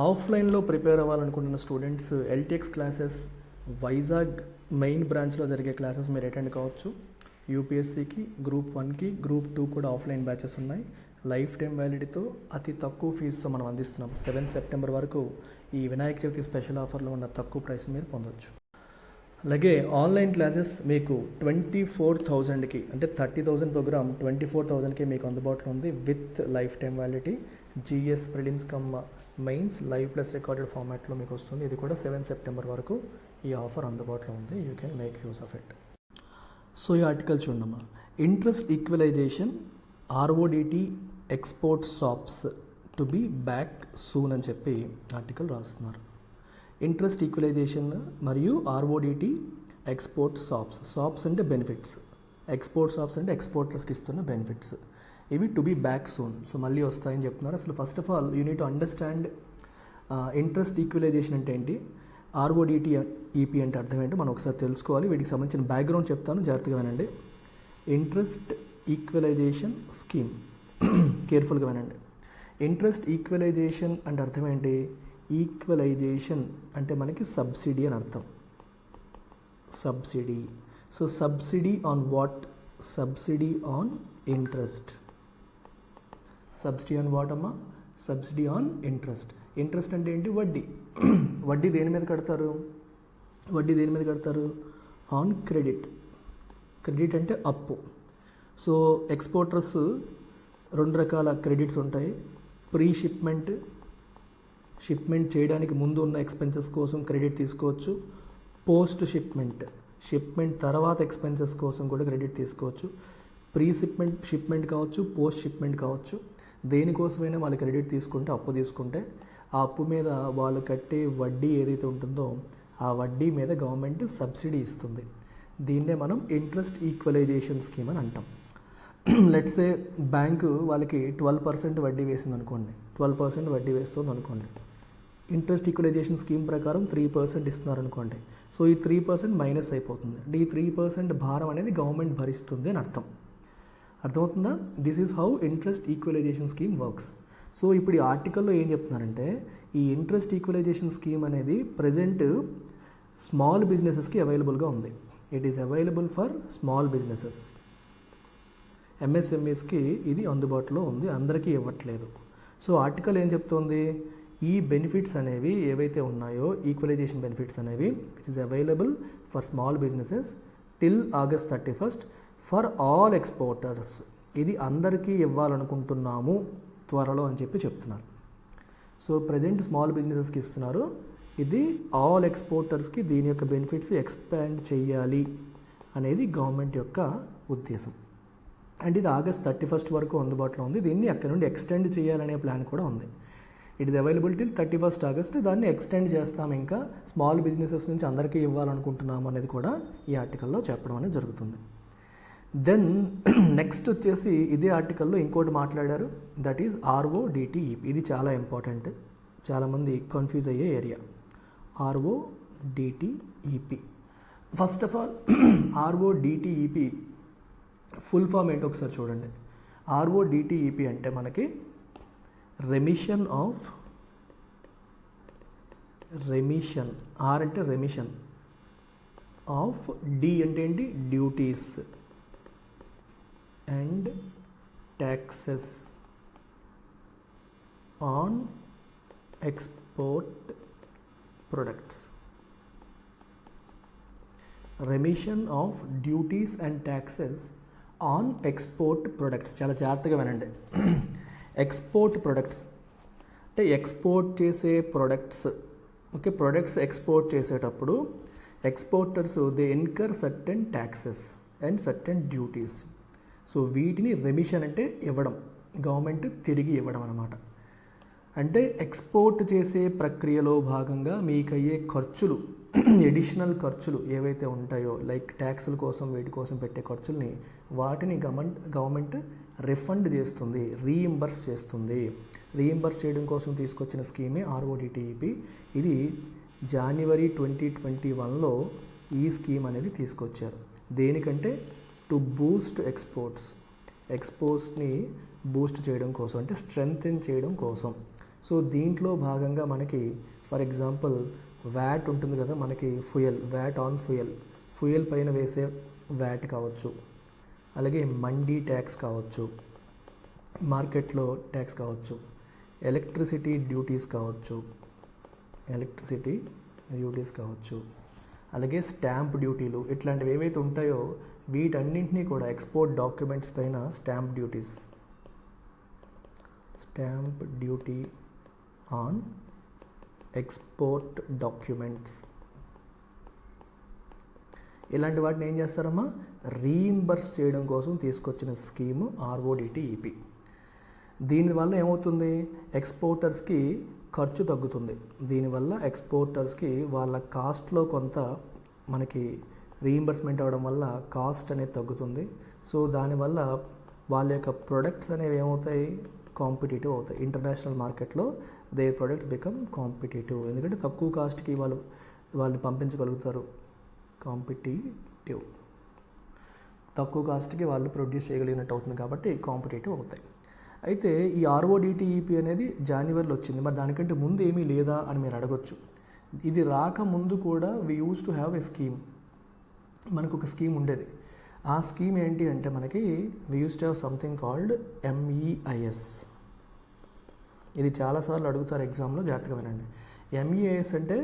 ఆఫ్లైన్లో ప్రిపేర్ అవ్వాలనుకుంటున్న students LTX classes Vizag main బ్రాంచ్లో జరిగే క్లాసెస్ మీరు అటెండ్ కావచ్చు. యూపీఎస్సీకి గ్రూప్ 1కి గ్రూప్ 2 కూడా ఆఫ్లైన్ బ్యాచెస్ ఉన్నాయి. లైఫ్ టైం వ్యాలిడిటీతో అతి తక్కువ ఫీజుతో మనం అందిస్తున్నాం. 7 సెప్టెంబర్ వరకు ఈ వినాయక చవితి స్పెషల్ ఆఫర్లో ఉన్న తక్కువ ప్రైస్ మీరు పొందొచ్చు. అలాగే ఆన్లైన్ క్లాసెస్ మీకు 24,000కి అంటే 30,000 ప్రోగ్రామ్ 24,000కి మీకు అందుబాటులో ఉంది with lifetime validity. GS prelims cum mains live plus recorded ఫార్మాట్లో మీకు వస్తుంది. ఇది కూడా 7 సెప్టెంబర్ వరకు ఈ ఆఫర్ అందుబాటులో ఉంది. You can make use of it. So ఈ ఆర్టికల్ చూడమ్మా, interest equalization RODT export shops to be back soon అని చెప్పి ఆర్టికల్ రాస్తున్నారు. ఇంట్రెస్ట్ ఈక్వలైజేషన్ మరియు ఆర్ఓడిటి ఎక్స్పోర్ట్ షాప్స్ అంటే బెనిఫిట్స్, ఎక్స్పోర్ట్ షాప్స్ అంటే ఎక్స్పోర్టర్స్కి ఇస్తున్న బెనిఫిట్స్. ఇవి to be back soon, so మళ్ళీ వస్తాయని చెప్తున్నారు. అసలు first of all you need to understand interest equalization అంటే ఏంటి, ఆర్ఓడిటి ఈపీ అంటే అర్థం ఏంటో మనం ఒకసారి తెలుసుకోవాలి. వీటికి సంబంధించిన బ్యాక్గ్రౌండ్ చెప్తాను, జాగ్రత్తగా వినండి. ఇంట్రెస్ట్ ఈక్వలైజేషన్ స్కీమ్ కేర్ఫుల్గా వినండి. ఇంట్రెస్ట్ ఈక్వలైజేషన్ అంటే అర్థం ఏంటి, ఈక్వలైజేషన్ అంటే మనకి సబ్సిడీ అని అర్థం. Subsidy. So subsidy on what, subsidy on interest. Subsidy on what అమ్మా, సబ్సిడీ ఆన్ ఇంట్రెస్ట్. ఇంట్రెస్ట్ అంటే ఏంటి, వడ్డీ. వడ్డీ దేని మీద కడతారు, వడ్డీ దేని మీద కడతారు, ఆన్ క్రెడిట్. క్రెడిట్ అంటే అప్పు. సో ఎక్స్పోర్టర్స్ 2 రకాల క్రెడిట్స్ ఉంటాయి. ప్రీ షిప్మెంట్, షిప్మెంట్ చేయడానికి ముందు ఉన్న ఎక్స్పెన్సెస్ కోసం క్రెడిట్ తీసుకోవచ్చు. పోస్ట్ షిప్మెంట్, షిప్మెంట్ తర్వాత ఎక్స్పెన్సెస్ కోసం కూడా క్రెడిట్ తీసుకోవచ్చు. ప్రీ షిప్మెంట్ కావచ్చు, పోస్ట్ షిప్మెంట్ కావచ్చు. దేనికోసమైనా వాళ్ళు క్రెడిట్ తీసుకుంటే, అప్పు తీసుకుంటే ఆ అప్పు మీద వాళ్ళు కట్టే వడ్డీ ఏదైతే ఉంటుందో ఆ వడ్డీ మీద గవర్నమెంట్ సబ్సిడీ ఇస్తుంది. దీన్నే మనం ఇంట్రెస్ట్ ఈక్వలైజేషన్ స్కీమ్ అని అంటాం. లెట్స్ ఏ బ్యాంకు వాళ్ళకి 12% వడ్డీ వేసింది అనుకోండి, 12% వడ్డీ వేస్తుంది అనుకోండి. ఇంట్రెస్ట్ ఈక్వలైజేషన్ స్కీమ్ ప్రకారం 3% ఇస్తున్నారు అనుకోండి. సో ఈ 3% మైనస్ అయిపోతుంది. అంటే ఈ 3% భారం అనేది గవర్నమెంట్ భరిస్తుంది అని అర్థం. అర్థమవుతుందా? This is how interest equalization scheme works. So ఇప్పుడు ఈ ఆర్టికల్లో ఏం చెప్తున్నారంటే, ఈ ఇంట్రెస్ట్ ఈక్వలైజేషన్ స్కీమ్ అనేది ప్రజెంట్ స్మాల్ బిజినెసెస్కి అవైలబుల్గా ఉంది. It is available for small businesses. ఎంఎస్ఎంఈస్కి ఇది అందుబాటులో ఉంది, అందరికీ ఇవ్వట్లేదు. సో ఆర్టికల్ ఏం చెప్తోంది, ఈ బెనిఫిట్స్ అనేవి ఏవైతే ఉన్నాయో, ఈక్వలైజేషన్ బెనిఫిట్స్ అనేవి which is available for small businesses till August 31 for all exporters. ఇది అందరికీ ఇవ్వాలనుకుంటున్నాము త్వరలో అని చెప్పి చెప్తున్నారు. సో ప్రజెంట్ స్మాల్ బిజినెసెస్కి ఇస్తున్నారు, ఇది ఆల్ ఎక్స్పోర్టర్స్కి దీని యొక్క బెనిఫిట్స్ ఎక్స్పాండ్ చేయాలి అనేది గవర్నమెంట్ యొక్క ఉద్దేశం. అండ్ ఇది August 31 వరకు అందుబాటులో ఉంది. దీన్ని అక్కడ నుండి ఎక్స్టెండ్ చేయాలనే ప్లాన్ కూడా ఉంది. It is available till 31 August. దాన్ని ఎక్స్టెండ్ చేస్తాం, ఇంకా స్మాల్ బిజినెసెస్ నుంచి అందరికీ ఇవ్వాలనుకుంటున్నాము అనేది కూడా ఈ ఆర్టికల్లో చెప్పడం అనేది జరుగుతుంది. దెన్ నెక్స్ట్ వచ్చేసి ఇదే ఆర్టికల్లో ఇంకోటి మాట్లాడారు, దట్ ఈజ్ ఆర్ఓడిటిఈపీ. ఇది చాలా ఇంపార్టెంట్, చాలామంది కన్ఫ్యూజ్ అయ్యే area. RoDTEP. First of all RoDTEP full form ఏంటో ఒకసారి చూడండి. ఆర్ఓడిటిఈపీ అంటే మనకి రెమిషన్ ఆఫ్, రెమిషన్, ఆర్ అంటే రెమిషన్ ఆఫ్, డి అంటే ఏంటి, duties and taxes on export products. Remission of duties and taxes on export products. చాలా జాగ్రత్తగా వినండి. ఎక్స్పోర్ట్ ప్రొడక్ట్స్ అంటే ఎక్స్పోర్ట్ చేసే ప్రొడక్ట్స్. ఓకే, ప్రొడక్ట్స్ ఎక్స్పోర్ట్ చేసేటప్పుడు exporters they incur certain taxes and certain duties. So వీటిని remission అంటే ఇవ్వడం, government తిరిగి ఇవ్వడం అన్నమాట. అంటే ఎక్స్పోర్ట్ చేసే ప్రక్రియలో భాగంగా మీకు అయ్యే ఖర్చులు, ఎడిషనల్ ఖర్చులు ఏవైతే ఉంటాయో, లైక్ ట్యాక్సుల కోసం వీటి కోసం పెట్టే ఖర్చుల్ని, వాటిని గవర్నమెంట్ రిఫండ్ చేస్తుంది, రీయింబర్స్ చేస్తుంది. రీయింబర్స్ చేయడం కోసం తీసుకొచ్చిన స్కీమే ఆర్ఓడిటిఈపీ. ఇది January 2021లో ఈ స్కీమ్ అనేది తీసుకొచ్చారు. దేనికంటే టు బూస్ట్ ఎక్స్పోర్ట్స్ని బూస్ట్ చేయడం కోసం, అంటే స్ట్రెంగ్తెన్ చేయడం కోసం. సో దీంట్లో భాగంగా మనకి ఫర్ ఎగ్జాంపుల్ వ్యాట్ ఉంటుంది కదా, మనకి ఫ్యూయల్, వ్యాట్ ఆన్ ఫ్యూయల్ పైన వేసే వ్యాట్ కావచ్చు, అలాగే మండీ ట్యాక్స్ కావచ్చు, మార్కెట్లో ట్యాక్స్ కావచ్చు, ఎలక్ట్రిసిటీ డ్యూటీస్ కావచ్చు, అలాగే స్టాంప్ డ్యూటీలు, ఇట్లాంటివి ఏవైతే ఉంటాయో వీటన్నింటినీ కూడా ఎక్స్పోర్ట్ డాక్యుమెంట్స్ పైన stamp duty on export documents, ఇలాంటి వాటిని ఏం చేస్తారమ్మా, రీయింబర్స్ చేయడం కోసం తీసుకొచ్చిన స్కీము RODTEP. దీనివల్ల ఏమవుతుంది, ఎక్స్పోర్టర్స్కి ఖర్చు తగ్గుతుంది. దీనివల్ల ఎక్స్పోర్టర్స్కి వాళ్ళ కాస్ట్లో కొంత మనకి రీయింబర్స్మెంట్ అవ్వడం వల్ల కాస్ట్ అనేది తగ్గుతుంది. సో దానివల్ల వాళ్ళ యొక్క ప్రొడక్ట్స్ అనేవి ఏమవుతాయి, కాంపిటేటివ్ అవుతాయి. ఇంటర్నేషనల్ మార్కెట్లో దేర్ ప్రొడక్ట్స్ బికమ్ కాంపిటేటివ్, ఎందుకంటే తక్కువ కాస్ట్కి వాళ్ళని పంపించగలుగుతారు. తక్కువ కాస్ట్కి వాళ్ళు ప్రొడ్యూస్ చేయగలిగినట్టు అవుతుంది కాబట్టి కాంపిటేటివ్ అవుతాయి. అయితే ఈ RODTEP అనేది జనవరిలో వచ్చింది, మరి దానికంటే ముందు ఏమీ లేదా అని మీరు అడగొచ్చు. ఇది రాకముందు కూడా we used to have a scheme, మనకు ఒక స్కీమ్ ఉండేది. ఆ స్కీమ్ ఏంటి అంటే మనకి we used to have something called MEIS. ఇది చాలాసార్లు అడుగుతారు ఎగ్జామ్లో, జాగ్రత్తగా వినండి. MEIS అంటే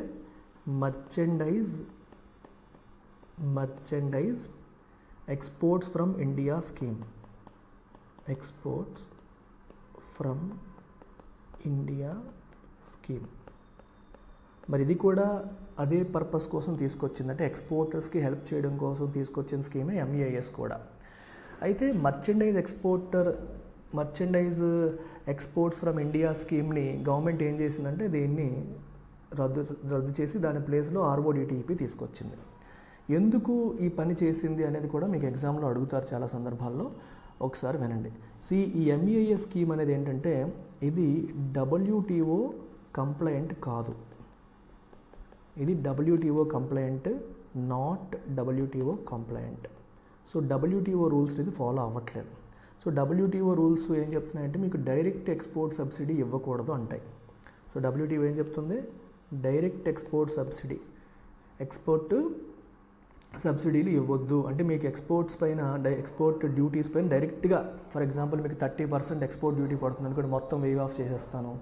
merchandise exports from India scheme. మరి ఇది కూడా అదే పర్పస్ కోసం తీసుకొచ్చింది, అంటే ఎక్స్పోర్టర్స్కి హెల్ప్ చేయడం కోసం తీసుకొచ్చిన స్కీమే MEIS కూడా. అయితే మర్చెండైజ్ ఎక్స్పోర్ట్స్ ఫ్రమ్ ఇండియా స్కీమ్ని గవర్నమెంట్ ఏం చేసిందంటే దీన్ని రద్దు చేసి దాని ప్లేస్లో RODTEP తీసుకొచ్చింది. ఎందుకు ఈ పని చేసింది అనేది కూడా మీకు ఎగ్జామ్లో అడుగుతారు చాలా సందర్భాల్లో, ఒకసారి వినండి. ఈ MEIS స్కీమ్ అనేది ఏంటంటే ఇది WTO కంప్లైంట్ కాదు, ఇది WTO complaint, not WTO complaint. So WTO rules ఇది ఫాలో అవ్వట్లేదు. సో WTO రూల్స్ ఏం చెప్తున్నాయంటే మీకు డైరెక్ట్ ఎక్స్పోర్ట్ సబ్సిడీ ఇవ్వకూడదు అంటాయి. సో WTO ఏం చెప్తుంది, డైరెక్ట్ ఎక్స్పోర్ట్ సబ్సిడీలు ఇవ్వద్దు, అంటే మీకు ఎక్స్పోర్ట్స్ పైన ఎక్స్పోర్ట్ డ్యూటీస్ పైన డైరెక్ట్గా, ఫర్ ఎగ్జాంపుల్ మీకు 30% ఎక్స్పోర్ట్ డ్యూటీ పడుతుంది అనుకోండి, మొత్తం వేవ్ ఆఫ్ చేసేస్తాను,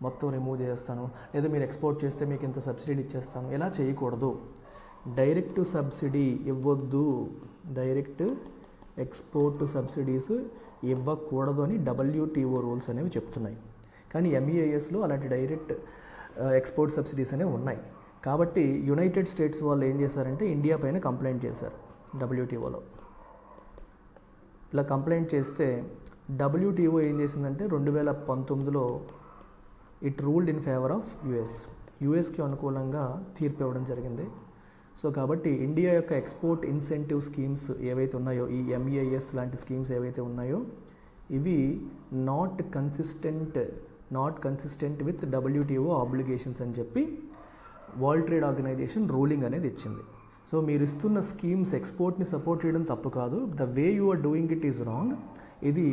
మొత్తం రిమూవ్ చేస్తాను, లేదా మీరు ఎక్స్పోర్ట్ చేస్తే మీకు ఇంత సబ్సిడీ ఇచ్చేస్తాను, ఇలా చేయకూడదు. డైరెక్ట్ సబ్సిడీ ఇవ్వద్దు, డైరెక్ట్ ఎక్స్పోర్ట్ సబ్సిడీస్ ఇవ్వకూడదు అని WTO రూల్స్ అనేవి చెప్తున్నాయి. కానీ MEISలో అలాంటి డైరెక్ట్ ఎక్స్పోర్ట్ సబ్సిడీస్ అనేవి ఉన్నాయి. కాబట్టి యునైటెడ్ స్టేట్స్ వాళ్ళు ఏం చేశారంటే ఇండియా పైన కంప్లైంట్ చేశారు WTOలో. ఇలా కంప్లైంట్ చేస్తే WTO ఏం చేసిందంటే 2019లో it ruled in favour of యుఎస్కి అనుకూలంగా తీర్పు ఇవ్వడం జరిగింది. సో కాబట్టి ఇండియా యొక్క ఎక్స్పోర్ట్ ఇన్సెంటివ్ స్కీమ్స్ ఏవైతే ఉన్నాయో, ఈ MEIS లాంటి స్కీమ్స్ ఏవైతే ఉన్నాయో ఇవి not consistent with WTO obligations అని చెప్పి వరల్డ్ ట్రేడ్ ఆర్గనైజేషన్ రూలింగ్ అనేది ఇచ్చింది. సో మీరు ఇస్తున్న స్కీమ్స్ ఎక్స్పోర్ట్ని సపోర్ట్ చేయడం తప్పు కాదు, the way you are doing it is wrong, ఇది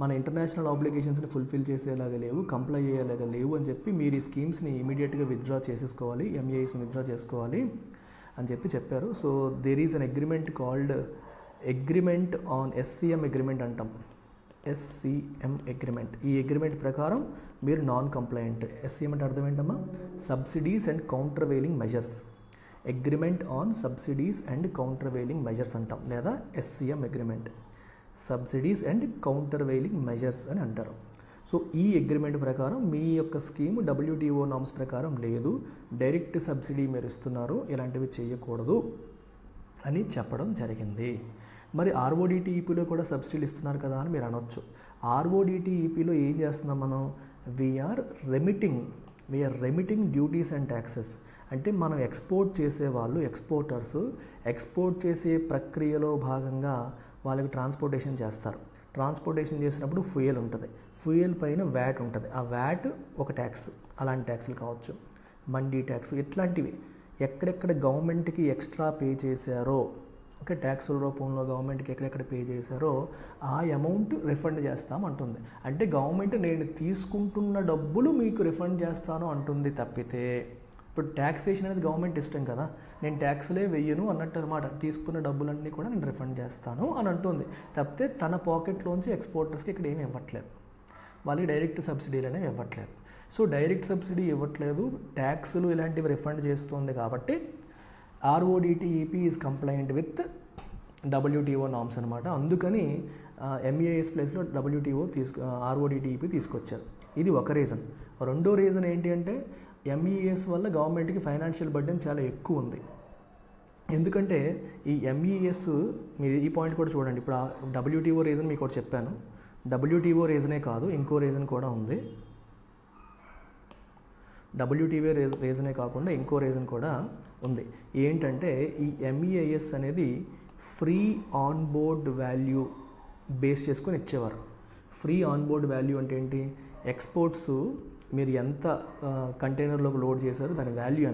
మన ఇంటర్నేషనల్ ఆబ్లిగేషన్స్ని ఫుల్ఫిల్ చేసేలాగా లేవు, కంప్లై అయ్యేలాగా లేవు అని చెప్పి మీరు ఈ స్కీమ్స్ని ఇమీడియట్గా విత్డ్రా చేసేసుకోవాలి, MEISని విత్డ్రా చేసుకోవాలి అని చెప్పారు. So there is an agreement called agreement on SCM agreement అంటాం, SCM అగ్రిమెంట్. ఈ అగ్రిమెంట్ ప్రకారం మీరు నాన్ కంప్లైంట్. SCM అంటే అర్థం ఏంటమ్మా, subsidies and countervailing measures. Agreement on subsidies and countervailing measures అంటాం, లేదా SCM agreement, subsidies and countervailing measures అని అంటారు. సో ఈ అగ్రిమెంట్ ప్రకారం మీ యొక్క స్కీమ్ WTO నామ్స్ ప్రకారం లేదు, డైరెక్ట్ సబ్సిడీ మీరు ఇస్తున్నారు, ఇలాంటివి చేయకూడదు అని చెప్పడం జరిగింది. మరి RODTEPలో కూడా సబ్సిడీలు ఇస్తున్నారు కదా అని మీరు అనొచ్చు. RODTEPలో ఏం చేస్తున్నాం మనం, వీఆర్ రెమిటింగ్ డ్యూటీస్ అండ్ ట్యాక్సెస్. అంటే మనం ఎక్స్పోర్ట్ చేసే వాళ్ళు ఎక్స్పోర్టర్స్ ఎక్స్పోర్ట్ చేసే ప్రక్రియలో భాగంగా వాళ్ళకి ట్రాన్స్పోర్టేషన్ చేస్తారు. ట్రాన్స్పోర్టేషన్ చేసినప్పుడు ఫ్యూయల్ ఉంటుంది, ఫ్యూయల్ పైన వ్యాట్ ఉంటుంది, ఆ వ్యాట్ ఒక ట్యాక్స్, అలాంటి ట్యాక్స్లు కావచ్చు, మండీ ట్యాక్స్, ఇట్లాంటివి ఎక్కడెక్కడ గవర్నమెంట్కి ఎక్స్ట్రా పే చేశారో ఓకే, ట్యాక్సుల రూపంలో గవర్నమెంట్కి ఎక్కడెక్కడ పే చేశారో ఆ అమౌంట్ రిఫండ్ చేస్తామంటుంది. అంటే గవర్నమెంట్ నేను తీసుకుంటున్న డబ్బులు మీకు రిఫండ్ చేస్తాను అంటుంది తప్పితే, ఇప్పుడు ట్యాక్సేషన్ అనేది గవర్నమెంట్ ఇష్టం కదా, నేను ట్యాక్స్లే వెయ్యను అన్నట్టు అనమాట. తీసుకున్న డబ్బులన్నీ కూడా నేను రిఫండ్ చేస్తాను అని అంటుంది తప్పితే తన పాకెట్లోంచి ఎక్స్పోర్టర్స్కి ఇక్కడ ఏమి ఇవ్వట్లేదు, వాళ్ళకి డైరెక్ట్ సబ్సిడీలు అనేవి ఇవ్వట్లేదు. సో డైరెక్ట్ సబ్సిడీ ఇవ్వట్లేదు, ట్యాక్సులు ఇలాంటివి రిఫండ్ చేస్తుంది కాబట్టి RODTEP is complaint with WTO norms అనమాట. అందుకని MEIS ప్లేస్లో RODTEP తీసుకొచ్చారు. ఇది ఒక రీజన్. రెండో రీజన్ ఏంటి అంటే MEIS వల్ల గవర్నమెంట్కి ఫైనాన్షియల్ బర్డెన్ చాలా ఎక్కువ ఉంది. ఎందుకంటే ఈ MEIS మీరు ఈ పాయింట్ కూడా చూడండి. ఇప్పుడు WTO రీజన్ మీకు ఒకటి చెప్పాను, WTO రీజనే కాదు ఇంకో రీజన్ కూడా ఉంది. WTO రీజనే కాకుండా ఇంకో రీజన్ కూడా ఉంది. ఏంటంటే ఈ MEIS అనేది free on board value base చేసుకొని ఇచ్చేవారు. ఫ్రీ ఆన్ బోర్డ్ వాల్యూ అంటే ఏంటి, ఎక్స్పోర్ట్స్ మీరు ఎంత కంటైనర్లోకి లోడ్ చేశారు దాని వాల్యూ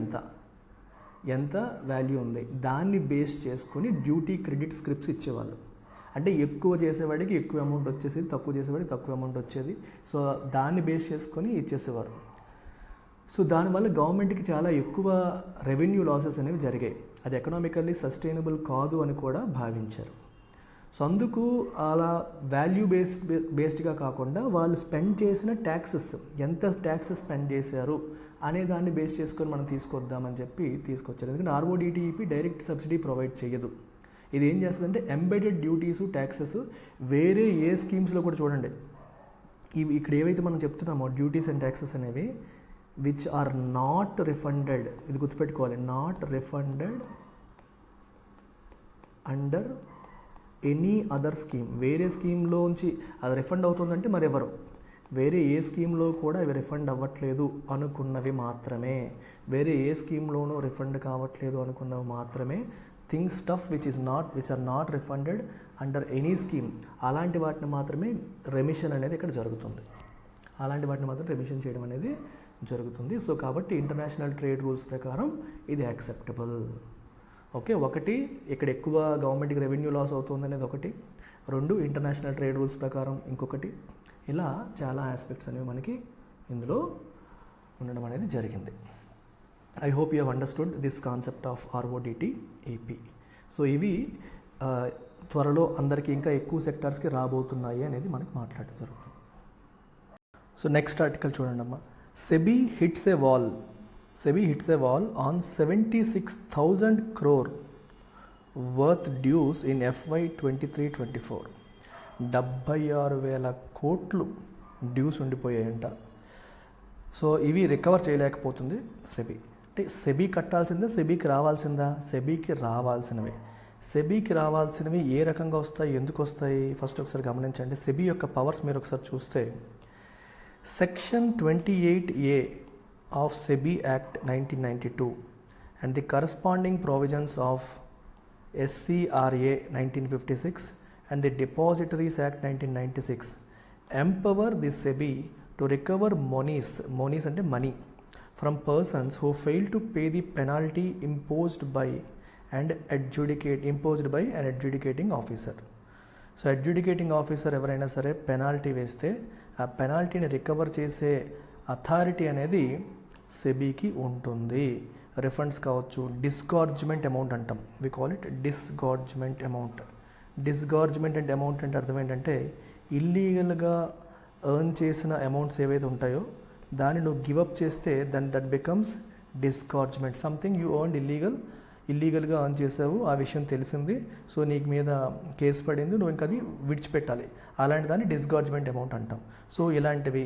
ఎంత వాల్యూ ఉంది దాన్ని బేస్ చేసుకొని డ్యూటీ క్రెడిట్ స్క్రిప్ట్స్ ఇచ్చేవాళ్ళు. అంటే ఎక్కువ చేసేవాడికి ఎక్కువ అమౌంట్ వచ్చేసేది, తక్కువ చేసేవాడికి తక్కువ అమౌంట్ వచ్చేది. సో దాన్ని బేస్ చేసుకొని ఇచ్చేసేవారు. సో దానివల్ల గవర్నమెంట్కి చాలా ఎక్కువ రెవెన్యూ లాసెస్ అనేవి జరిగాయి. అది ఎకనామికల్లీ సస్టైనబుల్ కాదు అని కూడా భావించారు. సో అందుకు అలా వాల్యూ బేస్డ్గా కాకుండా వాళ్ళు స్పెండ్ చేసిన ట్యాక్సెస్, ఎంత ట్యాక్సెస్ స్పెండ్ చేశారు అనే దాన్ని బేస్ చేసుకొని మనం తీసుకొద్దామని చెప్పి తీసుకొచ్చారు. ఎందుకంటే RODTEP డైరెక్ట్ సబ్సిడీ ప్రొవైడ్ చేయదు. ఇది ఏం చేస్తుందంటే ఎంబెడెడ్ డ్యూటీసు, ట్యాక్సెస్ వేరే ఏ స్కీమ్స్లో కూడా చూడండి, ఇవి ఇక్కడ ఏవైతే మనం చెప్తున్నామో డ్యూటీస్ అండ్ ట్యాక్సెస్ అనేవి విచ్ ఆర్ నాట్ రిఫండెడ్, ఇది గుర్తుపెట్టుకోవాలి, not refunded under any other scheme. వేరే స్కీమ్లోంచి అది రిఫండ్ అవుతుందంటే మరెవరు, వేరే ఏ స్కీమ్లో కూడా ఇవి రిఫండ్ అవ్వట్లేదు అనుకున్నవి మాత్రమే, వేరే ఏ స్కీమ్లోనూ రిఫండ్ కావట్లేదు అనుకున్నవి మాత్రమే, stuff which are not refunded under any scheme, అలాంటి వాటిని మాత్రమే రెమిషన్ అనేది ఇక్కడ జరుగుతుంది. అలాంటి వాటిని మాత్రం రెమిషన్ చేయడం అనేది జరుగుతుంది. సో కాబట్టి ఇంటర్నేషనల్ ట్రేడ్ రూల్స్ ప్రకారం ఇది యాక్సెప్టబుల్. ఓకే, ఒకటి ఇక్కడ ఎక్కువ గవర్నమెంట్కి రెవెన్యూ లాస్ అవుతుంది అనేది ఒకటి, రెండు ఇంటర్నేషనల్ ట్రేడ్ రూల్స్ ప్రకారం ఇంకొకటి, ఇలా చాలా ఆస్పెక్ట్స్ అనేవి మనకి ఇందులో ఉండడం అనేది జరిగింది. I hope you have understood this concept of RODTEP. So ఇవి త్వరలో అందరికీ ఇంకా ఎక్కువ సెక్టార్స్కి రాబోతున్నాయి అనేది మనకి మాట్లాడడం జరుగుతుంది. సో నెక్స్ట్ ఆర్టికల్ చూడండి అమ్మా. SEBI hits a wall on 76,000 crore worth dues in FY 23-24. 76,000 కోట్లు డ్యూస్ ఉండిపోయాయంట. సో ఇవి రికవర్ చేయలేకపోతుంది సెబీ. అంటే సెబీ కట్టాల్సిందా, సెబీకి రావాల్సిందా? సెబీకి రావాల్సినవి. సెబీకి రావాల్సినవి ఏ రకంగా వస్తాయి, ఎందుకు వస్తాయి, ఫస్ట్ ఒకసారి గమనించండి. సెబీ యొక్క పవర్స్ మీరు ఒకసారి చూస్తే Section 28A of SEBI Act 1992 and the corresponding provisions of SCRA 1956 and the Depositories Act 1996 empower the SEBI to recover monies అంటే money from persons who fail to pay the penalty imposed by an adjudicating officer. So అడ్judicating officer ఎవరైనా సరే penalty వేస్తే ఆ పెనాల్టీని recover చేసే authority అనేది సెబీకి ఉంటుంది. Refunds కావచ్చు, డిస్గార్జ్మెంట్ అమౌంట్ అంటాం, వి కాల్ ఇట్ డిస్గార్జ్మెంట్ అమౌంట్. డిస్గార్జ్మెంట్ అంటే అమౌంట్ అంటే అర్థం ఏంటంటే ఇల్లీగల్గా ఎర్న్ చేసిన అమౌంట్స్ ఏవైతే ఉంటాయో దాన్ని నువ్వు గివప్ చేస్తే that becomes disgorgement. Something you earned ఇల్లీగల్గా ఎర్న్ చేసావు, ఆ విషయం తెలిసింది, సో నీకు మీద కేసు పడింది, నువ్వు ఇంకా అది విడిచిపెట్టాలి, అలాంటి దాన్ని డిస్గార్జ్మెంట్ అమౌంట్ అంటాం. సో ఇలాంటివి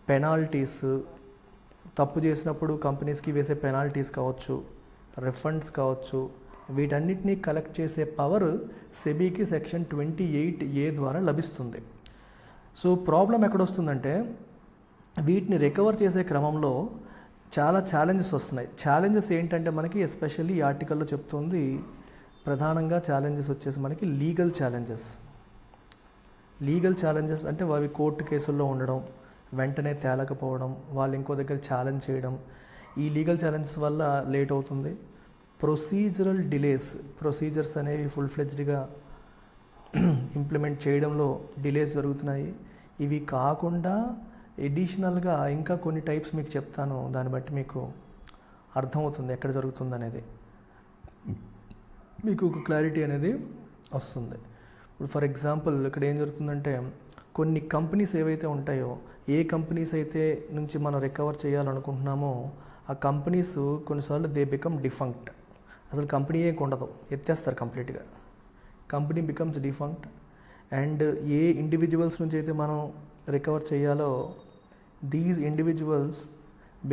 పెనాల్టీస్, తప్పు చేసినప్పుడు కంపెనీస్కి వేసే పెనాల్టీస్ కావచ్చు, రిఫండ్స్ కావచ్చు, వీటన్నిటినీ కలెక్ట్ చేసే పవర్ సెబీకి సెక్షన్ 28A ద్వారా లభిస్తుంది. సో ప్రాబ్లం ఎక్కడొస్తుందంటే వీటిని రికవర్ చేసే క్రమంలో చాలా ఛాలెంజెస్ వస్తున్నాయి. ఛాలెంజెస్ ఏంటంటే మనకి ఎస్పెషల్లీ ఈ ఆర్టికల్లో చెప్తుంది, ప్రధానంగా ఛాలెంజెస్ వచ్చేసి మనకి లీగల్ ఛాలెంజెస్ అంటే అవి కోర్టు కేసుల్లో ఉండడం, వెంటనే తేలకపోవడం, వాళ్ళు ఇంకో దగ్గర ఛాలెంజ్ చేయడం, ఈ లీగల్ ఛాలెంజెస్ వల్ల లేట్ అవుతుంది. ప్రొసీజరల్ డిలేస్, ప్రొసీజర్స్ అనేవి ఫుల్ ఫ్లెడ్జ్డ్గా ఇంప్లిమెంట్ చేయడంలో డిలేస్ జరుగుతున్నాయి. ఇవి కాకుండా ఎడిషనల్గా ఇంకా కొన్ని టైప్స్ మీకు చెప్తాను, దాన్ని బట్టి మీకు అర్థమవుతుంది ఎక్కడ జరుగుతుంది అనేది, మీకు ఒక క్లారిటీ అనేది వస్తుంది. ఇప్పుడు ఫర్ ఎగ్జాంపుల్ ఇక్కడ ఏం జరుగుతుందంటే, కొన్ని కంపెనీస్ ఏవైతే ఉంటాయో, ఏ కంపెనీస్ అయితే నుంచి మనం రికవర్ చేయాలనుకుంటున్నామో ఆ కంపెనీస్ కొన్నిసార్లు దే బికమ్ డిఫంక్ట్. అసలు కంపెనీ ఏం ఉండదు, ఎత్తేస్తారు కంప్లీట్గా, company becomes defunct. And A individuals నుంచి అయితే మనం రికవర్ చేయాలో దీస్ ఇండివిజువల్స్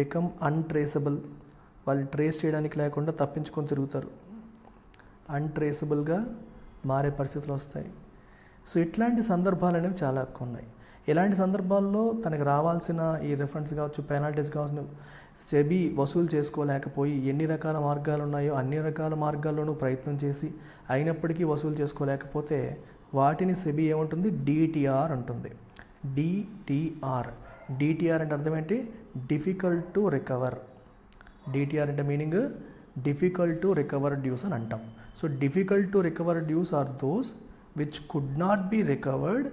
బికమ్ అన్ట్రేసబుల్. వాళ్ళు ట్రేస్ చేయడానికి లేకుండా తప్పించుకొని తిరుగుతారు, అన్ట్రేసబుల్గా మారే పరిస్థితులు వస్తాయి. సో ఇట్లాంటి సందర్భాలు అనేవి చాలా ఎక్కువ ఉన్నాయి. ఇలాంటి సందర్భాల్లో తనకు రావాల్సిన ఈ రిఫండ్స్ కావచ్చు, పెనాల్టీస్ కావచ్చు, సెబీ వసూలు చేసుకోలేకపోయి ఎన్ని రకాల మార్గాలు ఉన్నాయో అన్ని రకాల మార్గాల్లోనూ ప్రయత్నం చేసి అయినప్పటికీ వసూలు చేసుకోలేకపోతే వాటిని సెబీ ఏముంటుంది, డిటిఆర్ అంటుంది. డిటిఆర్ అంటే అర్థం ఏంటి, డిఫికల్ట్ టు రికవర్. డిటిఆర్ అంటే meaning difficult to recover dues అని అంటాం. So difficult to recover dues are those which could not be recovered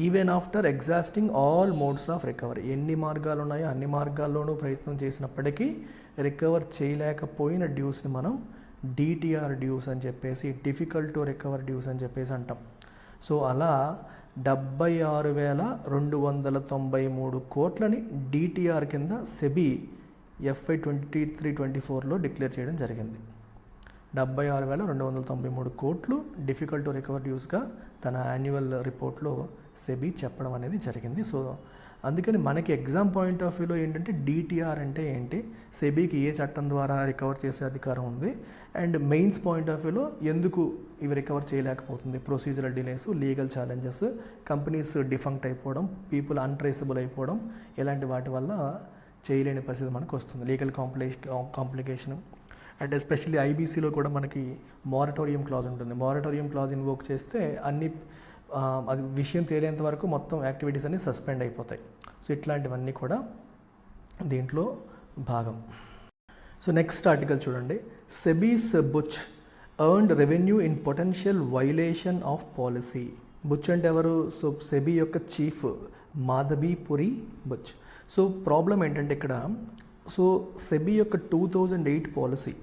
even after exhausting all modes of recovery. ఎన్ని మార్గాలు ఉన్నాయో అన్ని మార్గాల్లోనూ ప్రయత్నం చేసినప్పటికీ రికవర్ చేయలేకపోయిన డ్యూస్ని మనం డిటిఆర్ డ్యూస్ అని చెప్పేసి, డిఫికల్ట్ టు రికవర్ డ్యూస్ అని చెప్పేసి అంటాం. సో అలా 76,293 కోట్లని డిటిఆర్ కింద సెబీ FY 23-24లో డిక్లేర్ చేయడం జరిగింది. 76,293 కోట్లు డిఫికల్ట్ టు రికవర్ డ్యూస్గా తన యాన్యువల్ రిపోర్ట్లో సెబీ చెప్పడం అనేది జరిగింది. సో అందుకని మనకి ఎగ్జామ్ పాయింట్ ఆఫ్ వ్యూలో ఏంటంటే డిటిఆర్ అంటే ఏంటి, సెబీకి ఏ చట్టం ద్వారా రికవర్ చేసే అధికారం ఉంది, అండ్ మెయిన్స్ పాయింట్ ఆఫ్ వ్యూలో ఎందుకు ఇవి రికవర్ చేయలేకపోతుంది, procedural delays, legal challenges, companies defunct అయిపోవడం, పీపుల్ అన్ట్రేసబుల్ అయిపోవడం, ఇలాంటి వాటి వల్ల చేయలేని పరిస్థితి మనకు వస్తుంది, లీగల్ కాంప్లికేషన్. అండ్ ఎస్పెషల్లీ ఐబీసీలో కూడా మనకి మారటోరియం క్లాజ్ ఉంటుంది. మారటోరియం క్లాజ్ ఇన్వోక్ చేస్తే అన్ని అది విషయం తేలేంత వరకు మొత్తం యాక్టివిటీస్ అన్ని సస్పెండ్ అయిపోతాయి. సో ఇట్లాంటివన్నీ కూడా దీంట్లో భాగం. సో నెక్స్ట్ ఆర్టికల్ చూడండి, సెబీస్ Butch earned revenue in potential violation of policy. Butch అంటే ఎవరు, సో సెబీ యొక్క చీఫ్ మాధబీపురి బుచ్. సో ప్రాబ్లం ఏంటంటే ఇక్కడ, సో సెబీ యొక్క 2008 పాలసీ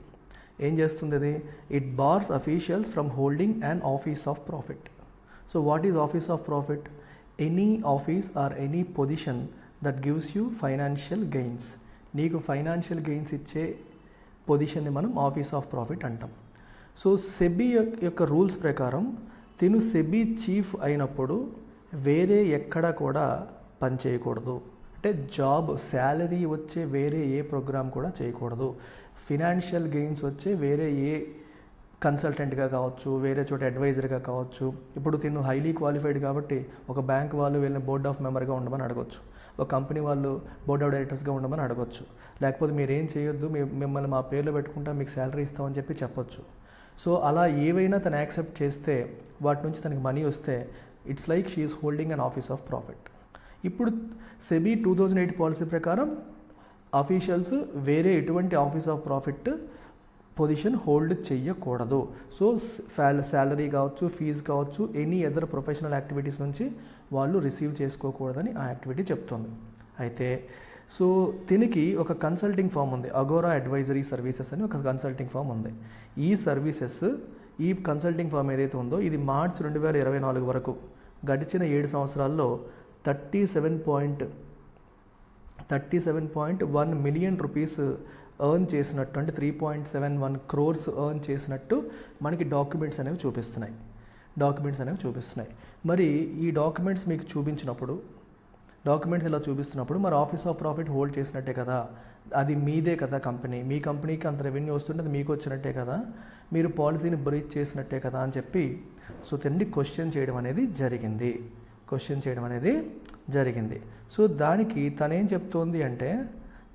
ఏం చేస్తుంది, అది it bars officials from holding and office of profit. So what is office of profit, any office or any position that gives you financial gains. నీకు financial gains ఇచ్చే పొజిషన్ని మనం office of profit అంటాం. So SEBI యొక్క rules ప్రకారం తిను SEBI chief అయినప్పుడు వేరే ఎక్కడ కూడా పని చేయకూడదు, అంటే జాబ్ శాలరీ వచ్చే వేరే ఏ ప్రోగ్రామ్ కూడా చేయకూడదు, ఫినాన్షియల్ గెయిన్స్ వచ్చే వేరే ఏ కన్సల్టెంట్గా కావచ్చు, వేరే చోట అడ్వైజర్గా కావచ్చు. ఇప్పుడు తిను హైలీ క్వాలిఫైడ్ కాబట్టి ఒక బ్యాంక్ వాళ్ళు వీళ్ళని బోర్డ్ ఆఫ్ మెంబర్గా ఉండమని అడగొచ్చు, ఒక కంపెనీ వాళ్ళు బోర్డ్ ఆఫ్ డైరెక్టర్స్గా ఉండమని అడగొచ్చు, లేకపోతే మీరు ఏం చేయొద్దు, మిమ్మల్ని మా పేర్లో పెట్టుకుంటా మీకు శాలరీ ఇస్తామని చెప్పి చెప్పొచ్చు. సో అలా ఏవైనా తను యాక్సెప్ట్ చేస్తే వాటి నుంచి తనకి మనీ వస్తే it's like she is holding an office of profit. ఇప్పుడు సెబీ 2008 పాలసీ ప్రకారం అఫీషియల్స్ వేరే ఎటువంటి office of profit position hold చెయ్యకూడదు. సో శాలరీ కావచ్చు, ఫీజు కావచ్చు, ఎనీ అదర్ ప్రొఫెషనల్ యాక్టివిటీస్ నుంచి వాళ్ళు రిసీవ్ చేసుకోకూడదని ఆ యాక్టివిటీ చెప్తోంది. అయితే సో దీనికి ఒక కన్సల్టింగ్ ఫామ్ ఉంది, అగోరా అడ్వైజరీ సర్వీసెస్ అని ఒక కన్సల్టింగ్ ఫామ్ ఉంది. ఈ సర్వీసెస్, ఈ కన్సల్టింగ్ ఫామ్ ఏదైతే ఉందో ఇది మార్చ్ 2024 వరకు గడిచిన 7 సంవత్సరాల్లో 37.1 మిలియన్ రూపీస్ ఎర్న్ చేసినట్టు, అంటే 3.71 crores ఎర్న్ చేసినట్టు మనకి డాక్యుమెంట్స్ అనేవి చూపిస్తున్నాయి. మరి ఈ డాక్యుమెంట్స్ మీకు చూపించినప్పుడు, డాక్యుమెంట్స్ ఇలా చూపిస్తున్నప్పుడు మరి ఆఫీస్ ఆఫ్ ప్రాఫిట్ హోల్డ్ చేసినట్టే కదా, అది మీదే కదా కంపెనీ, మీ కంపెనీకి అంత రెవెన్యూ వస్తుంటే అది మీకు వచ్చినట్టే కదా, మీరు పాలసీని బ్రీచ్ చేసినట్టే కదా అని చెప్పి సో తిండి క్వశ్చన్ చేయడం అనేది జరిగింది. సో దానికి తనేం చెప్తోంది అంటే,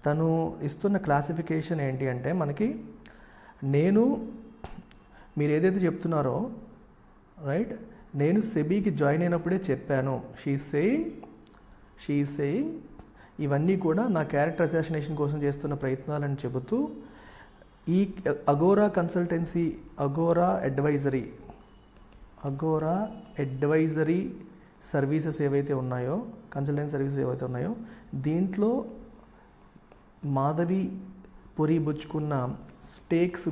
తను ఇస్తున్న క్లాసిఫికేషన్ ఏంటి అంటే మనకి, మీరు ఏదైతే చెప్తున్నారో రైట్, నేను సెబీకి జాయిన్ అయినప్పుడే చెప్పాను, షీ సేయింగ్ ఇవన్నీ కూడా నా క్యారెక్టర్ అసాసినేషన్ కోసం చేస్తున్న ప్రయత్నాలని చెబుతూ ఈ Agora consultancy, Agora advisory services ఏవైతే ఉన్నాయో, కన్సల్టెన్సీ సర్వీసెస్ ఏవైతే ఉన్నాయో, దీంట్లో మాధవి పొరిబుచ్చుకున్న స్టేక్స్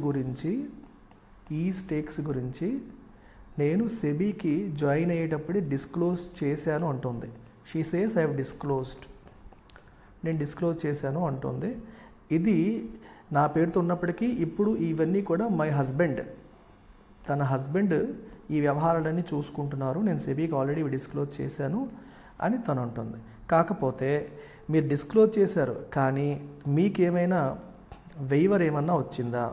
గురించి నేను సెబీకి జాయిన్ అయ్యేటప్పుడే డిస్క్లోజ్ చేశాను అంటుంది. షీ సేస్ ఐ హ్యావ్ నేను డిస్క్లోజ్ చేశాను అంటుంది. ఇది నా పేరుతో ఉన్నప్పటికీ ఇప్పుడు ఇవన్నీ కూడా తన హస్బెండ్ ఈ వ్యవహారాలన్నీ చూసుకుంటున్నారు, నేను సెబీకి ఆల్రెడీ డిస్క్లోజ్ చేశాను అని తను అంటుంది. కాకపోతే మీరు డిస్క్లోజ్ చేశారు, కానీ మీకేమైనా వెయివర్ ఏమన్నా వచ్చిందా?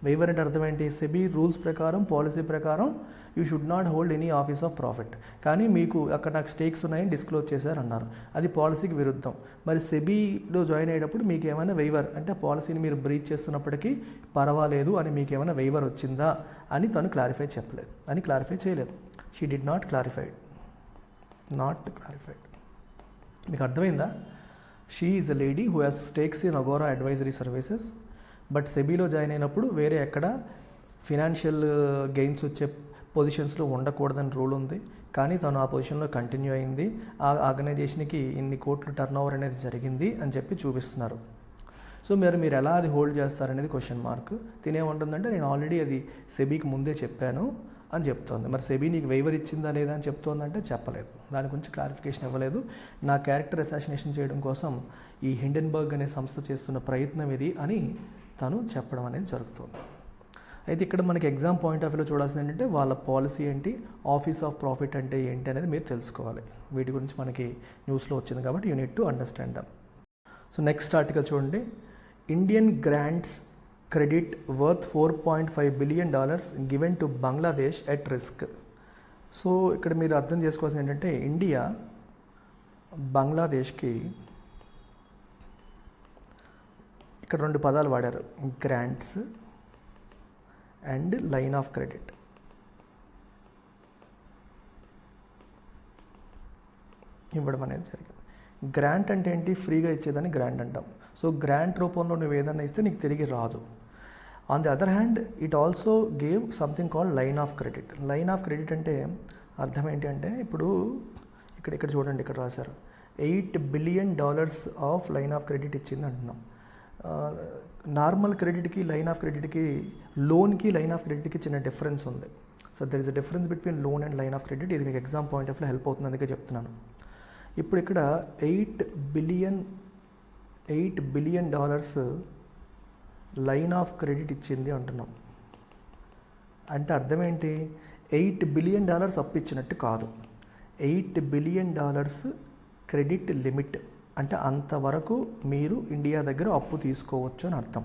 వెయివర్ అంటే అర్థం ఏంటి? సెబీ రూల్స్ ప్రకారం, పాలసీ ప్రకారం you should not hold any office of profit. కానీ మీకు అక్కడ నాకు స్టేక్స్ ఉన్నాయని డిస్క్లోజ్ చేశారన్నారు, అది పాలసీకి విరుద్ధం. మరి సెబీలో జాయిన్ అయ్యేటప్పుడు మీకు ఏమైనా వెయివర్ అంటే పాలసీని మీరు బ్రీచ్ చేస్తున్నప్పటికీ పర్వాలేదు అని మీకు ఏమైనా వెయివర్ వచ్చిందా అని తను క్లారిఫై చేయలేదు. She did not clarified. మీకు అర్థమైందా? She is a lady who has stakes in Agora advisory services, but సెబీలో జాయిన్ అయినప్పుడు వేరే ఎక్కడ ఫినాన్షియల్ గెయిన్స్ వచ్చే పొజిషన్స్లో ఉండకూడదని రూల్ ఉంది. కానీ తను ఆ పొజిషన్లో కంటిన్యూ అయింది, ఆ ఆర్గనైజేషన్కి ఇన్ని కోట్లు టర్న్ ఓవర్ అనేది జరిగింది అని చెప్పి చూపిస్తున్నారు. సో మీరు ఎలా అది హోల్డ్ చేస్తారనేది క్వశ్చన్ మార్క్. తినేమంటుందంటే నేను ఆల్రెడీ అది సెబీకి ముందే చెప్పాను అని చెప్తోంది. మరి సెబీ నీకు వెయివర్ ఇచ్చిందా లేదా అని చెప్తోందంటే చెప్పలేదు, దాని గురించి క్లారిఫికేషన్ ఇవ్వలేదు. నా క్యారెక్టర్ అసాసినేషన్ చేయడం కోసం ఈ హిండెన్బర్గ్ అనే సంస్థ చేస్తున్న ప్రయత్నం ఇది అని తను చెప్పడం అనేది జరుగుతుంది. అయితే ఇక్కడ మనకి ఎగ్జామ్ పాయింట్ ఆఫ్ వ్యూలో చూడాల్సింది ఏంటంటే వాళ్ళ పాలసీ ఏంటి, ఆఫీస్ ఆఫ్ ప్రాఫిట్ అంటే ఏంటి అనేది మీరు తెలుసుకోవాలి. వీటి గురించి మనకి న్యూస్లో వచ్చింది కాబట్టి you need to understand them. So next article చూడండి. Indian grants credit worth $4.5 billion given to Bangladesh at risk. So ఇక్కడ మీరు అర్థం చేసుకోవాల్సింది ఏంటంటే ఇండియా బంగ్లాదేశ్కి ఇక్కడ 2 పదాలు వాడారు, grants and line of credit. ఇవ్వడం అనేది జరిగింది. గ్రాంట్ అంటే ఏంటి? ఫ్రీగా ఇచ్చేదాన్ని గ్రాంట్ అంటాం. సో గ్రాంట్ రూపంలో నువ్వు ఏదైనా ఇస్తే నీకు తిరిగి రాదు. On the other hand it also gave something called line of credit. Line of credit అంటే అర్థం ఏంటి అంటే ఇప్పుడు ఇక్కడ చూడండి, ఇక్కడ రాశారు $8 billion of line of credit ఇచ్చింది అంటున్నాం. నార్మల్ క్రెడిట్కి లైన్ ఆఫ్ క్రెడిట్కి, లోన్కి లైన్ ఆఫ్ క్రెడిట్కి చిన్న డిఫరెన్స్ ఉంది. So there is a difference between loan and line of credit. ఇది మీకు ఎగ్జామ్ పాయింట్ ఆఫ్ వ్యూలో హెల్ప్ అవుతుంది, అందుకే చెప్తున్నాను. ఇప్పుడు ఇక్కడ $8 billion లైన్ ఆఫ్ క్రెడిట్ ఇచ్చింది అంటున్నాం. అంటే అర్థం ఏంటి? $8 billion అప్పు ఇచ్చినట్టు కాదు, $8 billion క్రెడిట్ లిమిట్, అంటే అంతవరకు మీరు ఇండియా దగ్గర అప్పు తీసుకోవచ్చు అని అర్థం.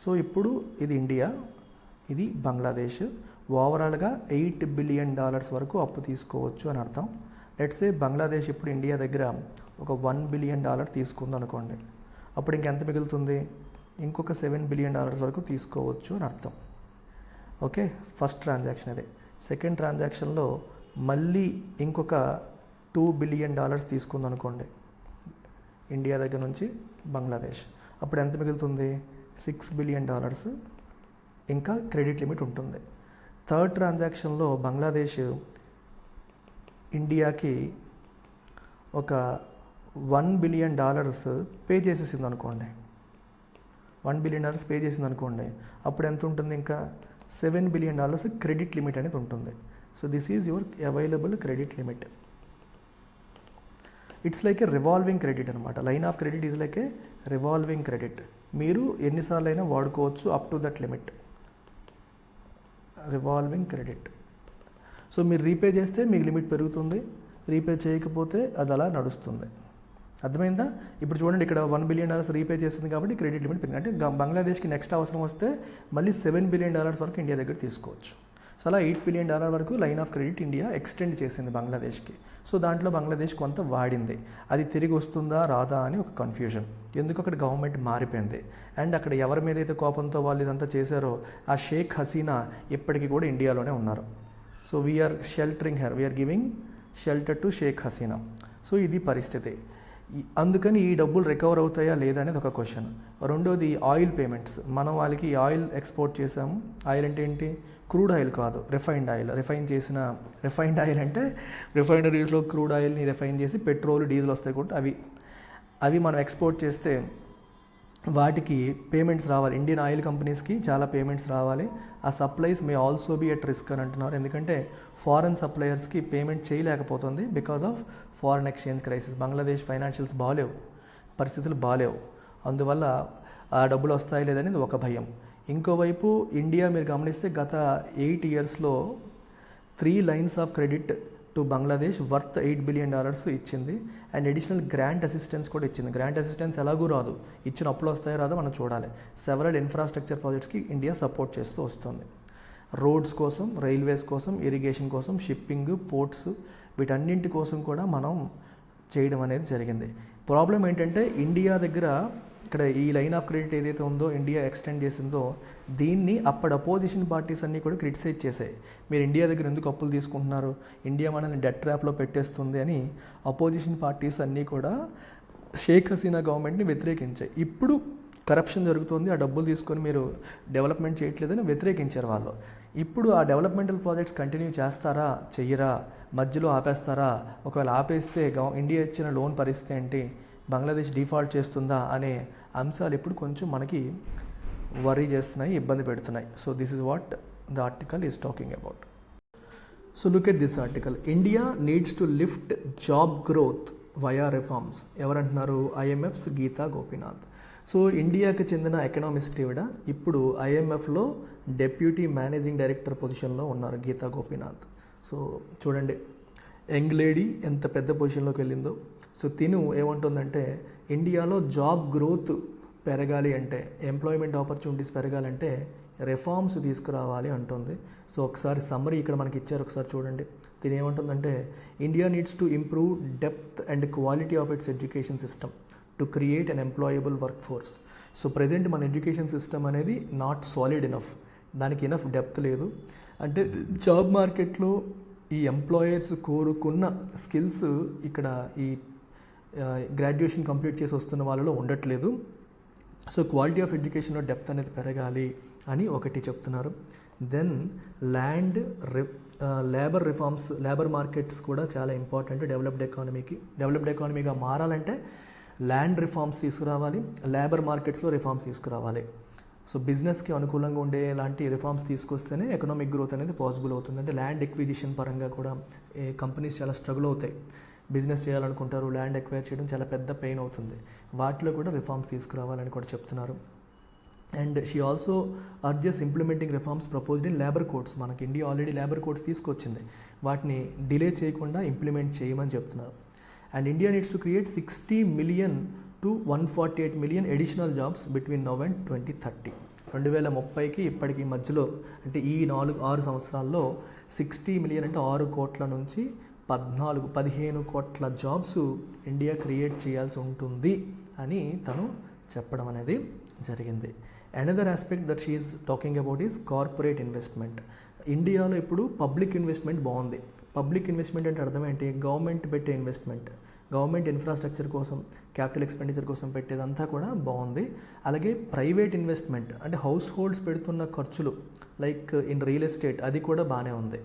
సో ఇప్పుడు ఇది ఇండియా, ఇది బంగ్లాదేశ్, ఓవరాల్గా $8 billion వరకు అప్పు తీసుకోవచ్చు అని అర్థం. లెట్స్ సే బంగ్లాదేశ్ ఇప్పుడు ఇండియా దగ్గర ఒక $1 billion తీసుకుంది అనుకోండి, అప్పుడు ఇంకెంత మిగులుతుంది? ఇంకొక $7 billion వరకు తీసుకోవచ్చు అని అర్థం. ఓకే, ఫస్ట్ ట్రాన్సాక్షన్ అదే. సెకండ్ ట్రాన్సాక్షన్లో మళ్ళీ ఇంకొక $2 billion తీసుకుంది అనుకోండి ఇండియా దగ్గర నుంచి బంగ్లాదేశ్, అప్పుడు ఎంత మిగులుతుంది? $6 billion ఇంకా క్రెడిట్ లిమిట్ ఉంటుంది. థర్డ్ ట్రాన్సాక్షన్లో బంగ్లాదేశ్ ఇండియాకి ఒక $1 billion పే చేసేసింది అనుకోండి, $1 billion పే చేసింది అనుకోండి, అప్పుడు ఎంత ఉంటుంది? ఇంకా $7 billion క్రెడిట్ లిమిట్ అనేది ఉంటుంది. So this is your available credit limit. It's like a revolving credit అనమాట. Line of credit is like a revolving credit. మీరు ఎన్నిసార్లు అయినా వాడుకోవచ్చు up to that limit, revolving credit. So మీరు రీపే చేస్తే మీకు లిమిట్ పెరుగుతుంది, రీపే చేయకపోతే అది అలా నడుస్తుంది. అర్థమైందా? ఇప్పుడు చూడండి, ఇక్కడ $1 billion రీపే చేస్తుంది కాబట్టి క్రెడిట్ లిమిట్ పెరిగింది. అంటే బంగ్లాదేశ్కి నెక్స్ట్ అవసరం వస్తే మళ్ళీ $7 billion వరకు ఇండియా దగ్గర తీసుకోవచ్చు. సో అలా $8 billion వరకు line of credit India extend చేసింది బంగ్లాదేశ్కి. సో దాంట్లో బంగ్లాదేశ్ కొంత వాడింది, అది తిరిగి వస్తుందా రాదా అని ఒక కన్ఫ్యూజన్. ఎందుకు అక్కడ గవర్నమెంట్ మారిపోయింది, అండ్ అక్కడ ఎవరి మీద అయితే కోపంతో వాళ్ళు ఇదంతా చేశారో ఆ షేక్ హసీనా ఇప్పటికీ కూడా ఇండియాలోనే ఉన్నారు. So we're sheltering her, we're giving shelter to Sheikh Hasina. So ఇది పరిస్థితి. అందుకని ఈ డబ్బులు రికవర్ అవుతాయా లేదా అనేది ఒక క్వశ్చన్. రెండోది ఆయిల్ పేమెంట్స్. మనం వాళ్ళకి ఆయిల్ ఎక్స్పోర్ట్ చేసాము. ఆయిల్ అంటే ఏంటి? క్రూడ్ ఆయిల్ కాదు, రిఫైన్డ్ ఆయిల్. రిఫైన్డ్ ఆయిల్ అంటే రిఫైనరీస్లో క్రూడ్ ఆయిల్ని రిఫైన్ చేసి పెట్రోల్, డీజిల్ వస్తాయి కూడా అవి మనం ఎక్స్పోర్ట్ చేస్తే వాటికి పేమెంట్స్ రావాలి. ఇండియన్ ఆయిల్ కంపెనీస్కి చాలా పేమెంట్స్ రావాలి. ఆ supplies may also be at risk అని అంటున్నారు. ఎందుకంటే ఫారెన్ సప్లయర్స్కి పేమెంట్ చేయలేకపోతుంది because of foreign exchange crisis. Bangladesh financials బాగాలేవు, పరిస్థితులు బాగాలేవు. అందువల్ల ఆ డబ్బులు వస్తాయి లేదనేది ఒక భయం. ఇంకోవైపు ఇండియా మీరు గమనిస్తే గత 8 yearsలో 3 lines of credit to Bangladesh worth $8 billion ఇచ్చింది. అండ్ అడిషనల్ గ్రాంట్ అసిస్టెన్స్ కూడా ఇచ్చింది. గ్రాంట్ అసిస్టెన్స్ ఎలాగూ రాదు, ఇచ్చిన అప్పులు వస్తాయో రాదో మనం చూడాలి. సెవరల్ ఇన్ఫ్రాస్ట్రక్చర్ ప్రాజెక్ట్స్కి ఇండియా సపోర్ట్ చేస్తూ వస్తుంది. రోడ్స్ కోసం, రైల్వేస్ కోసం, ఇరిగేషన్ కోసం, షిప్పింగ్, పోర్ట్స్, వీటన్నింటి కోసం కూడా మనం చేయడం అనేది జరిగింది. ప్రాబ్లం ఏంటంటే ఇండియా దగ్గర ఇక్కడ ఈ లైన్ ఆఫ్ క్రెడిట్ ఏదైతే ఉందో ఇండియా ఎక్స్టెండ్ చేసిందో దీన్ని అప్పటి అపోజిషన్ పార్టీస్ అన్నీ కూడా క్రిటిసైజ్ చేశాయి. మీరు ఇండియా దగ్గర ఎందుకు అప్పులు తీసుకుంటున్నారు, ఇండియా మనల్ని డెట్ ట్రాప్లో పెట్టేస్తుంది అని అపోజిషన్ పార్టీస్ అన్నీ కూడా షేక్ హసీనా గవర్నమెంట్ని వ్యతిరేకించాయి. ఇప్పుడు కరప్షన్ జరుగుతుంది, ఆ డబ్బులు తీసుకొని మీరు డెవలప్మెంట్ చేయట్లేదని వ్యతిరేకించారు వాళ్ళు. ఇప్పుడు ఆ డెవలప్మెంటల్ ప్రాజెక్ట్స్ కంటిన్యూ చేస్తారా, చెయ్యరా, మధ్యలో ఆపేస్తారా, ఒకవేళ ఆపేస్తే ఇండియా ఇచ్చిన లోన్ పరిస్థితి ఏంటి, బంగ్లాదేశ్ డిఫాల్ట్ చేస్తుందా అనే అంశాలు ఇప్పుడు కొంచెం మనకి వరీ చేస్తున్నాయి, ఇబ్బంది పెడుతున్నాయి. So this is what the article is talking about. So look at this article. India needs to lift job growth via reforms. ఎవరంటున్నారు? IMF's గీతా గోపీనాథ్. సో ఇండియాకి చెందిన ఎకనామిస్ట్ ఈవిడ ఇప్పుడు IMFలో డెప్యూటీ మేనేజింగ్ డైరెక్టర్ పొజిషన్లో ఉన్నారు గీతా గోపీనాథ్. సో చూడండి యంగ్ లేడీ ఎంత పెద్ద పొజిషన్లోకి వెళ్ళిందో. సో తిను ఏమంటుందంటే ఇండియాలో జాబ్ గ్రోత్ పెరగాలి అంటే, ఎంప్లాయ్మెంట్ ఆపర్చునిటీస్ పెరగాలంటే రిఫార్మ్స్ తీసుకురావాలి అంటుంది. సో ఒకసారి సమ్మరీ ఇక్కడ మనకి ఇచ్చారు, ఒకసారి చూడండి. దీని ఏమంటుందంటే India needs to improve depth and quality of it's education system to create an employable work force. So present మన ఎడ్యుకేషన్ సిస్టమ్ అనేది నాట్ సాలిడ్ ఇనఫ్, దానికి ఇనఫ్ డెప్త్ లేదు. అంటే జాబ్ మార్కెట్లో ఈ ఎంప్లాయర్స్ కోరుకున్న స్కిల్స్ ఇక్కడ ఈ గ్రాడ్యుయేషన్ కంప్లీట్ చేసి వస్తున్న వాళ్ళలో ఉండట్లేదు. సో క్వాలిటీ ఆఫ్ ఎడ్యుకేషన్లో డెప్త్ అనేది పెరగాలి అని ఒకటి చెప్తున్నారు. Then labour reforms, labour markets కూడా చాలా ఇంపార్టెంట్ డెవలప్డ్ ఎకానమీగా మారాలంటే ల్యాండ్ రిఫార్మ్స్ తీసుకురావాలి, లేబర్ మార్కెట్స్లో రిఫార్మ్స్ తీసుకురావాలి. సో బిజినెస్కి అనుకూలంగా ఉండే లాంటి రిఫార్మ్స్ తీసుకొస్తేనే ఎకనామిక్ గ్రోత్ అనేది పాసిబుల్ అవుతుంది. అంటే ల్యాండ్ ఎక్విజిషన్ పరంగా కూడా కంపెనీస్ చాలా స్ట్రగుల్ అవుతాయి. బిజినెస్ చేయాలనుకుంటారు, ల్యాండ్ ఎక్వైర్ చేయడం చాలా పెద్ద పెయిన్ అవుతుంది. వాటిలో కూడా రిఫార్మ్స్ తీసుకురావాలని కూడా చెప్తున్నారు. And she also urges implementing reforms proposed in labour codes. మనకి ఇండియా ఆల్రెడీ లేబర్ కోడ్స్ తీసుకొచ్చింది, వాటిని డిలే చేయకుండా ఇంప్లిమెంట్ చేయమని చెప్తున్నారు. And India needs to create 60 million to 148 million additional jobs between now and 2030. 2030కి ఇప్పటికి మధ్యలో అంటే ఈ 4-6 సంవత్సరాల్లో 60 million అంటే 6 కోట్ల నుంచి 15 కోట్ల జాబ్స్ ఇండియా క్రియేట్ చేయాల్సి ఉంటుంది అని తను చెప్పడం అనేది జరిగింది. Another aspect that she is talking about is corporate investment. ఇండియాలో ఇప్పుడు పబ్లిక్ ఇన్వెస్ట్మెంట్ బాగుంది. పబ్లిక్ ఇన్వెస్ట్మెంట్ అంటే అర్థం ఏంటి? గవర్నమెంట్ పెట్టే ఇన్వెస్ట్మెంట్, గవర్నమెంట్ ఇన్ఫ్రాస్ట్రక్చర్ కోసం, క్యాపిటల్ ఎక్స్పెండిచర్ కోసం పెట్టేదంతా కూడా బాగుంది. అలాగే ప్రైవేట్ ఇన్వెస్ట్మెంట్ అంటే హౌస్ హోల్డ్స్ పెడుతున్న ఖర్చులు లైక్ ఇన్ రియల్ ఎస్టేట్, అది కూడా బాగానే ఉంది.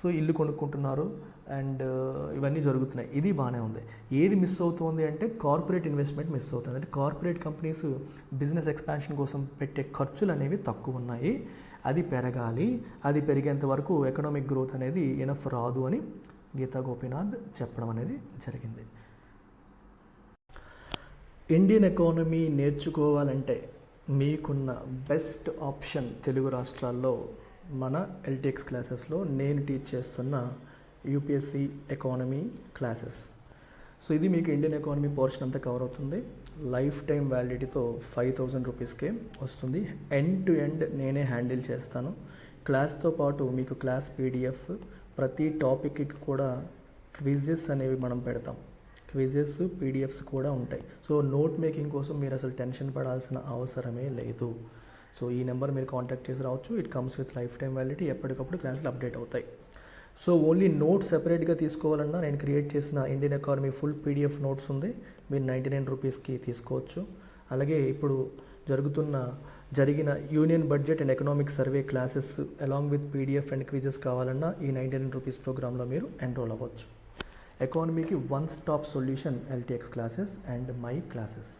సో ఇల్లు కొనుక్కుంటున్నారు అండ్ ఇవన్నీ జరుగుతున్నాయి, ఇది బాగానే ఉంది. ఏది మిస్ అవుతుంది అంటే కార్పొరేట్ ఇన్వెస్ట్మెంట్ మిస్ అవుతుంది. అంటే కార్పొరేట్ కంపెనీస్ బిజినెస్ ఎక్స్పాన్షన్ కోసం పెట్టే ఖర్చులు అనేవి తక్కువ ఉన్నాయి, అది పెరగాలి. అది పెరిగేంత వరకు ఎకనామిక్ గ్రోత్ అనేది ఎనఫ్ రాదు అని గీతా గోపీనాథ్ చెప్పడం అనేది జరిగింది. ఇండియన్ ఎకానమీ నేర్చుకోవాలంటే మీకున్న బెస్ట్ ఆప్షన్ తెలుగు రాష్ట్రాల్లో మన ఎల్టీఎక్స్ క్లాసెస్లో నేను టీచ్ చేస్తున్న యూపీఎస్సీ ఎకానమీ క్లాసెస్. సో ఇది మీకు ఇండియన్ ఎకానమీ పోర్షన్ అంతా కవర్ అవుతుంది. లైఫ్ టైం వ్యాలిడిటీతో 5,000 రూపీస్కే వస్తుంది. ఎండ్ టు ఎండ్ నేనే హ్యాండిల్ చేస్తాను. క్లాస్తో పాటు మీకు క్లాస్ పీడిఎఫ్, ప్రతి టాపిక్కి కూడా క్విజెస్ అనేవి మనం పెడతాం. క్విజెస్ పీడిఎఫ్స్ కూడా ఉంటాయి. సో నోట్ మేకింగ్ కోసం మీరు అసలు టెన్షన్ పడాల్సిన అవసరమే లేదు. సో ఈ నెంబర్ మీరు కాంటాక్ట్ చేసి రావచ్చు. It comes with lifetime validity. ఎప్పటికప్పుడు క్లాసులు అప్డేట్ అవుతాయి. సో ఓన్లీ నోట్స్ సెపరేట్గా తీసుకోవాలన్నా నేను క్రియేట్ చేసిన Indian economy full PDF notes ఉంది, మీరు 99 రూపీస్కి తీసుకోవచ్చు. అలాగే ఇప్పుడు జరిగిన union budget and economic survey classes along with PDF and quizzes కావాలన్నా ఈ 99 రూపీస్ ప్రోగ్రాంలో మీరు ఎన్రోల్ అవ్వచ్చు. ఎకానమీకి one stop solution LTX classes and my classes.